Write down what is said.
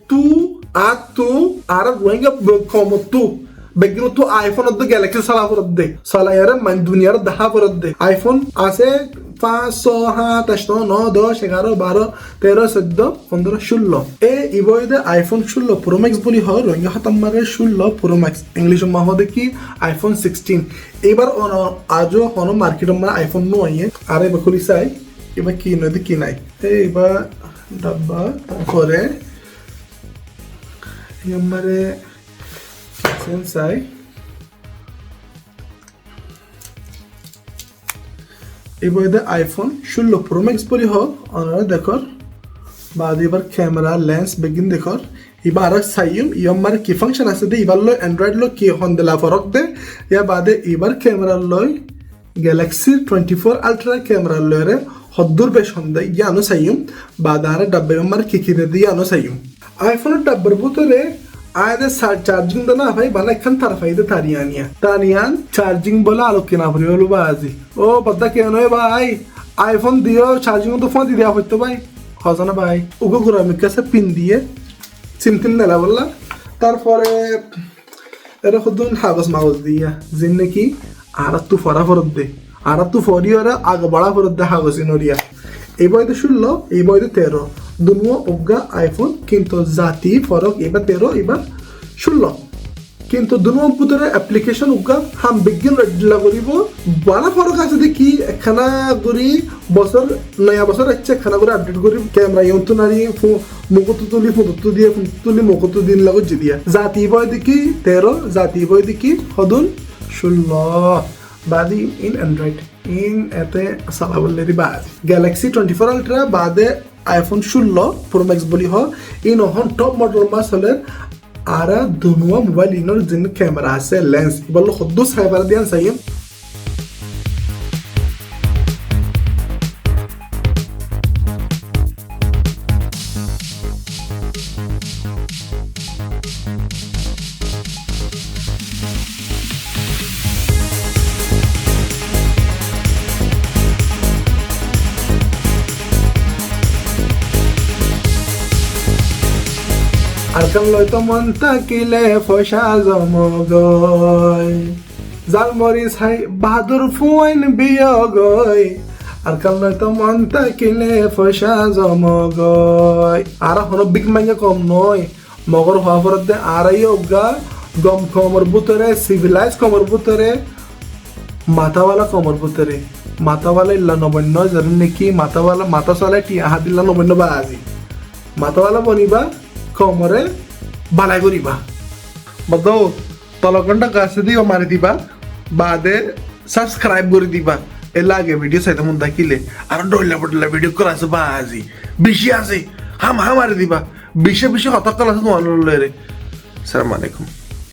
tu atu ara rohingya komotu beginu tu iPhone of the Galaxy sala foradde sala yara man duniyar daha foradde iPhone আছে 5 6 7 8 9 10 11 12 13 14 15 16 এই ইবইদে iPhone 16 pro max বলি হয় Rohingya খতমারে 16 pro max English মাহদে কি iPhone 16 এবার আজও হনো market মা iPhone no আইয়ে আরে বকুলি চাই এবার কি নদী কি নাই এইবার ডাব্বা করে আমারে সেন্সাই এবারে আইফোন 16 প্রো ম্যাক্স বলি হোক আর দেখো বাদ এবার ক্যামেরা লেন্স বেগিন দেখো এবার সাইম ইয়ামার কি ফাংশন আছে দে এবার লো অ্যান্ড্রয়েড লো কি হন দিলা ফরক দে ইয়া বাদে এবার ক্যামেরা লয় গ্যালাক্সি 24 আলট্রা ক্যামেরা লয়রে হদ্দুর বেশ হন দে ইয়ানো সাইম বাদারে ডাব্বে আমার কি কি দে ইয়ানো সাইম আইফোনের ডাব্বার ভিতরে আয়দে চার্জিং দে না ভাই বালা এখান তার ফাইদে তানিয়ান চার্জিং বলে আলো কিনা পড়ি হলো বাজি ও পদ্দা কেন ভাই আইফোন দিও চার্জিং তো ফোন দিয়া হইতো ভাই হসানা ভাই উগো গুরামিক কাছে পিন দিয়ে সিমটিন নেলা বললা তারপরে এরা খুদুন হাগস মাগস দিয়া জিন নাকি আর তু ফরা ফরত দে আর তু ফরিয়রা আগ বড়া ফরত দে হাগস ইনরিয়া এই বয়তে 16 এই বয়তে 13 দুনো উগা আইফোন কিন্তু জাতি ফরক এবার 13 এবার 16 কিন্তু দুনো ভিতরে অ্যাপ্লিকেশন উগা হাম বিজ্ঞান রেডলা করিব বড় ফরক আছে দেখি একখানা গরি বছর নয়া বছর আছে একখানা করে আপডেট করি ক্যামেরা ইউন তো নারি মুকুত তুলি ফটো দিয়ে তুলি মুকুত দিন লাগো দিয়া জাতি বয় দেখি 13 জাতি বয় দেখি হদুন 16 বাদি ইন অ্যান্ড্রয়েড ইন এতে সালাবল্লেরি বাদ গ্যালাক্সি 24 আলট্রা বাদে আইফোন 16 প্রো ম্যাক্স বলি হয় ইন হন টপ মডেল মাস হলে আর দুনুয়া মোবাইল ইনোর জিন ক্যামেরা আছে লেন্স বললো খুদ্দু সাইবার দিয়ান সাইম Arkan loy to monta kile fosha zomogoy Zal moris hai bahadur fuin biyogoy Arkan loy to monta kile fosha zomogoy Ara hono big manga kom noy Mogor hua forade ara yoga Gom komor butere civilized komor butere Mata wala komor butere Mata wala illa nobanno zarne ki mata wala ti ahadilla nobanno baazi Mata wala boniba কমরে বালাই করিবা বদ তলকন্টা কাছে দিবা মারি দিবা বাদে subscribe করে দিবা এর লাগে ভিডিও চাইতে মন দেখিলে আর ডইলা বডলা ভিডিও করা আছে বাজি বেশি আছে হাম মারি দিবা বেশি হতকল আছে তোমার লরে আসসালামু আলাইকুম